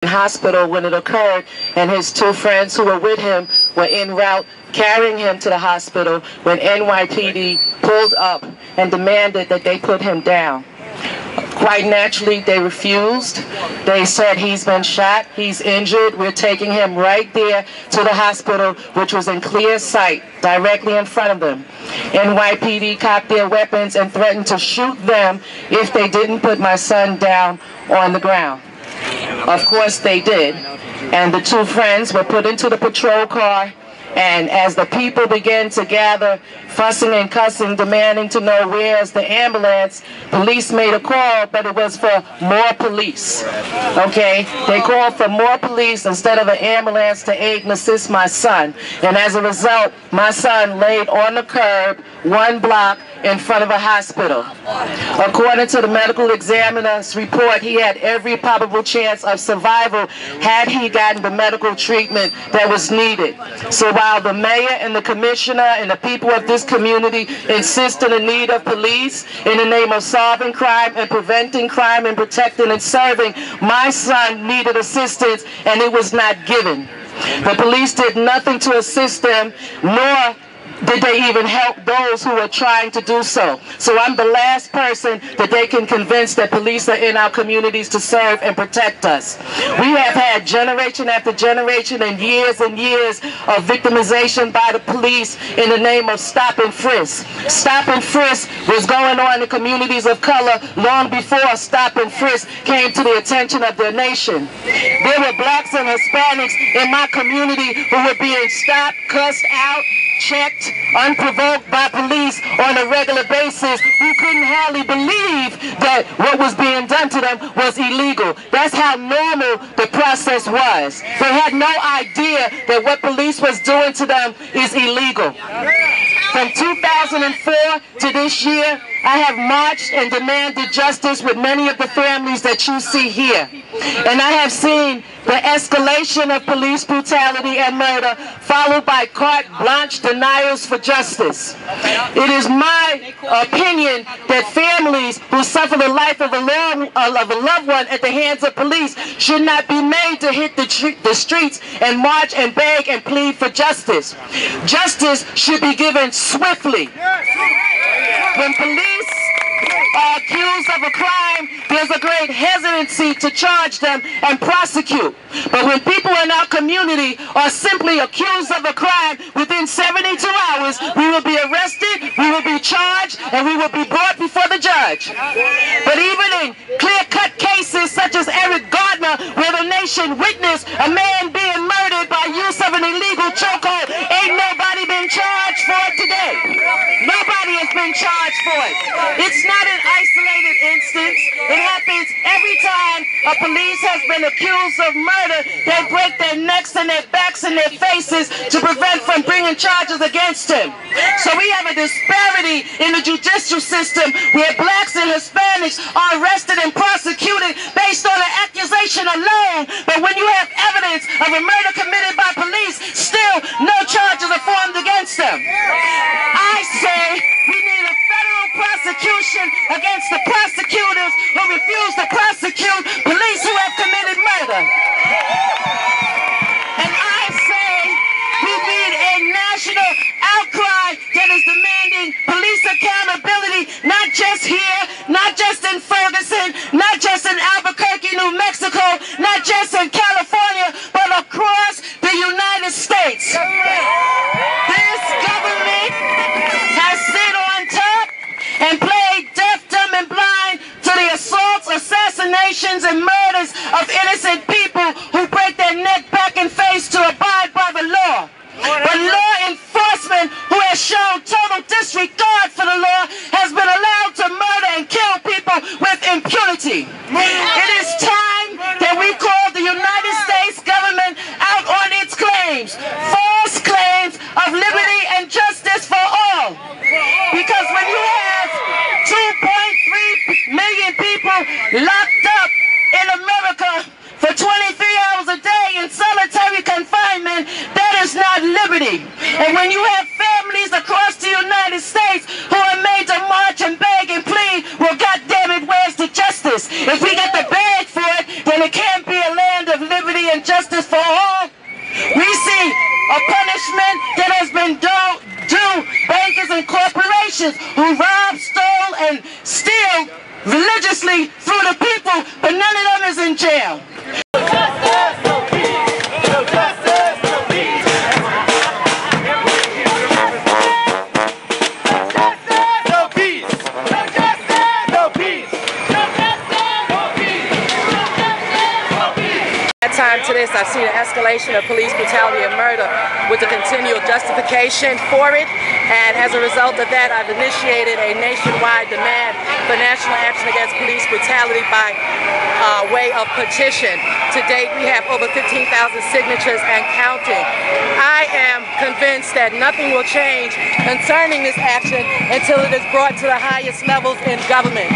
hospital when it occurred, and his two friends who were with him were en route carrying him to the hospital when NYPD pulled up and demanded that they put him down. Quite naturally, they refused. They said, he's been shot, he's injured, we're taking him right there to the hospital, which was in clear sight, directly in front of them. NYPD cocked their weapons and threatened to shoot them if they didn't put my son down on the ground. Of course they did, and the two friends were put into the patrol car, and as the people began to gather, fussing and cussing, demanding to know where's the ambulance, police made a call, but it was for more police. Okay? They called for more police instead of an ambulance to aid and assist my son. And as a result, my son laid on the curb 1 block in front of a hospital. According to the medical examiner's report, he had every probable chance of survival had he gotten the medical treatment that was needed. So while the mayor and the commissioner and the people of this community insist on the need of police in the name of solving crime and preventing crime and protecting and serving, my son needed assistance and it was not given. The police did nothing to assist them, nor did they even help those who were trying to do so. So I'm the last person that they can convince that police are in our communities to serve and protect us. We have had generation after generation and years of victimization by the police in the name of stop and frisk. Stop and frisk was going on in communities of color long before stop and frisk came to the attention of their nation. There were blacks and Hispanics in my community who were being stopped, cussed out, checked, unprovoked by police on a regular basis, who couldn't hardly believe that what was being done to them was illegal. That's how normal the process was. They had no idea that what police was doing to them is illegal. From 2004 to this year, I have marched and demanded justice with many of the families that you see here. And I have seen the escalation of police brutality and murder followed by carte blanche denials for justice. It is my opinion that families who suffer the life of a loved one at the hands of police should not be made to hit the streets and march and beg and plead for justice. Justice should be given swiftly. When police are accused of a crime, there's a great hesitancy to charge them and prosecute. But when people in our community are simply accused of a crime, within 72 hours, we will be arrested, we will be charged, and we will be brought before the judge. But even in clear-cut cases such as Eric Gardner, where the nation witnessed a man being murdered by use of an illegal chokehold, ain't nobody been charged for it today. Nobody has been charged for it. It's not an isolated instance. It happens every time a police has been accused of murder. They break their necks and their backs and their faces to prevent from bringing charges against him. So we have a disparity in the judicial system where blacks and Hispanics are arrested and prosecuted based on an accusation alone. But when you have evidence of a murder committed by police, still no charges are formed against them. I say we need a federal prosecution against the prosecutors who refuse to prosecute police who have committed murder. And I say we need a national outcry that is demanding police accountability, not just here, not just in Ferguson, not just in Albuquerque, New Mexico, not just in California, but across the United States. This government has sit on top and played deaf, dumb, and blind to the assaults, assassinations, and murders of innocent people who break their neck, back, and face to abide by the law. But law enforcement, who has shown total disregard for the law, has been allowed to murder and kill people with impunity. It is time that we call the United States government out on its claims, false claims of liberty and justice for all. Because when you have 2.3 million people locked up in America for 23 hours a day in solitary confinement, that is not liberty. And when you have families across the United States who are made to march and beg and plead, well, goddamn it, where's the justice? If we get the beg for it, then it can't be a land of liberty. and justice for all. We see a punishment that has been due bankers and corporations who rob, stole, and steal religiously through the people, but none of them is in jail. Time to this, I've seen an escalation of police brutality and murder with the continual justification for it, and as a result of that, I've initiated a nationwide demand for national action against police brutality by way of petition. To date, we have over 15,000 signatures and counting. I am convinced that nothing will change concerning this action until it is brought to the highest levels in government.